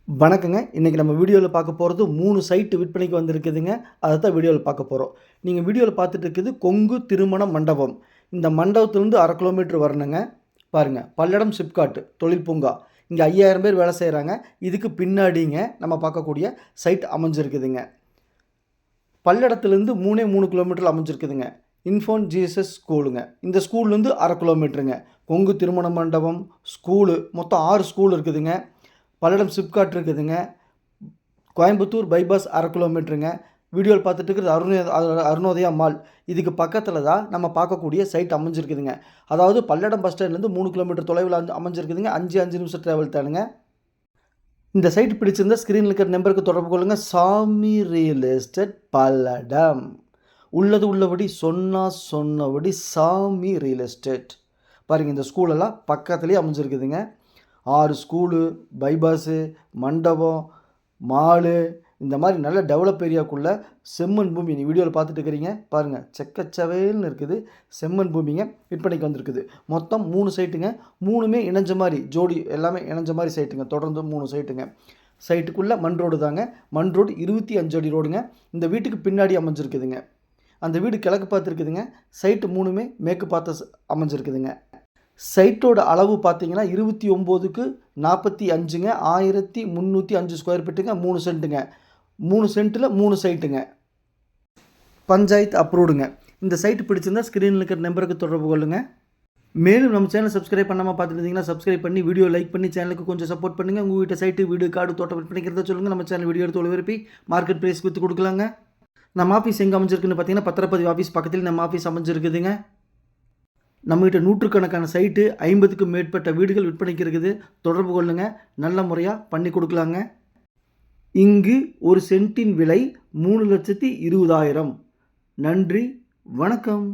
வணக்கங்க. இன்றைக்கி நம்ம வீடியோவில் பார்க்க போகிறது 3 சைட்டு விற்பனைக்கு வந்திருக்குதுங்க. அதை தான் வீடியோவில் பார்க்க போகிறோம். நீங்கள் வீடியோவில் பார்த்துட்டு இருக்குது கொங்கு திருமண மண்டபம். இந்த மண்டபத்துலேருந்து 1/2 கிலோமீட்டர் வரணுங்க. பாருங்கள், பல்லடம் சிப்காட் தொழில் பூங்கா. இங்கே 5000 பேர் வேலை செய்கிறாங்க. இதுக்கு பின்னாடிங்க நம்ம பார்க்கக்கூடிய சைட் அமைஞ்சிருக்குதுங்க. பல்லடத்துலேருந்து 3 கிலோமீட்டரில் அமைஞ்சிருக்குதுங்க. இன்ஃபோன் ஜிஎஸ்எஸ் ஸ்கூலுங்க. இந்த ஸ்கூல்லேருந்து 1/2 கிலோமீட்டருங்க. கொங்கு திருமண மண்டபம், ஸ்கூலு, மொத்தம் 6 ஸ்கூல் இருக்குதுங்க. பல்லடம் சிப்காட் இருக்குதுங்க. கோயம்புத்தூர் பைபாஸ் 1/2 கிலோமீட்டருங்க. வீடியோவில் பார்த்துட்டு இருக்கிறது அருணோதயா மால். இதுக்கு பக்கத்தில் தான் நம்ம பார்க்கக்கூடிய சைட் அமைஞ்சிருக்குதுங்க. அதாவது பல்லடம் பஸ் ஸ்டாண்ட்லேருந்து 3 கிலோமீட்டர் தொலைவில் அமைஞ்சிருக்குதுங்க. 5 நிமிஷம் ட்ராவல் தானுங்க. இந்த சைட் பிடிச்சிருந்தால் ஸ்க்ரீனில் இருக்கிற நம்பருக்கு தொடர்பு கொள்ளுங்கள். சாமி ரியல் எஸ்டேட் பல்லடம். உள்ளது உள்ளபடி சொன்னபடி சாமி ரியல் எஸ்டேட். பாருங்கள், இந்த ஸ்கூலெல்லாம் பக்கத்துலேயே அமைஞ்சிருக்குதுங்க. 6 ஸ்கூலு, பைபாஸு, மண்டபம், மாலு, இந்த மாதிரி நல்ல டெவலப் ஏரியாவுக்குள்ளே செம்மண் பூமி. நீ வீடியோவில் பார்த்துட்டு இருக்கிறீங்க பாருங்கள், செக்கச்சவேல்னு இருக்குது. செம்மண் பூமிங்க விற்பனைக்கு வந்திருக்குது. மொத்தம் 3 சைட்டுங்க. 3மே இணைஞ்ச மாதிரி, ஜோடி எல்லாமே இணைஞ்ச மாதிரி சைட்டுங்க. தொடர்ந்து 3 சைட்டுங்க. சைட்டுக்குள்ளே மண் ரோடு தாங்க. மண் ரோடு 25 அடி ரோடுங்க. இந்த வீட்டுக்கு பின்னாடி அமைஞ்சிருக்குதுங்க. அந்த வீடு கிழக்கு பார்த்துருக்குதுங்க. சைட்டு 3மே மேற்கு பார்த்து அமைஞ்சிருக்குதுங்க. சைட்டோட அளவு பார்த்தீங்கன்னா 29க்கு 45ங்க. 1305 ஸ்கொயர் ஃபீட்டுங்க. 3 சென்ட்டுங்க. 3 சென்ட்டில் 3 சைட்டுங்க. பஞ்சாயத்து அப்ரூவ்டுங்க. இந்த சைட்டு பிடிச்சிருந்தா ஸ்க்ரீனில் இருக்கிற நம்பருக்கு தொடர்பு கொள்ளுங்கள். மேலும் நம்ம சேனல் சப்ஸ்கிரைப் பண்ணாமல் பார்த்துட்டு இருந்தீங்கன்னா சப்ஸ்கிரைப் பண்ணி வீடியோ லைக் பண்ணி சேனலுக்கு கொஞ்சம் சப்போர்ட் பண்ணுங்கள். உங்கள் வீட்டு சைட்டு, வீடு, காடு, தோட்டம் விற்பனைக்கிறத சொல்லுங்கள். நம்ம சேனல் வீடியோ எடுத்து ஒளிபரப்பி மார்க்கெட் ப்ரைஸ் விற்று கொடுக்கலாங்க. நம்ம ஆஃபீஸ் எங்கே அமைஞ்சிருக்குன்னு பார்த்தீங்கன்னா பத்திரப்பதிவு ஆஃபீஸ் பக்கத்தில் நம்ம ஆஃபீஸ் அமைஞ்சிருக்குதுங்க. நம்மகிட்ட 100கணக்கான சைட்டு, 50க்கும் மேற்பட்ட வீடுகள் விற்பனைக்கு இருக்குது. தொடர்பு கொள்ளுங்கள். நல்ல முறையாக பண்ணி கொடுக்கலாங்க. இங்கு ஒரு சென்ட்டின் விலை 3,20,000. நன்றி, வணக்கம்.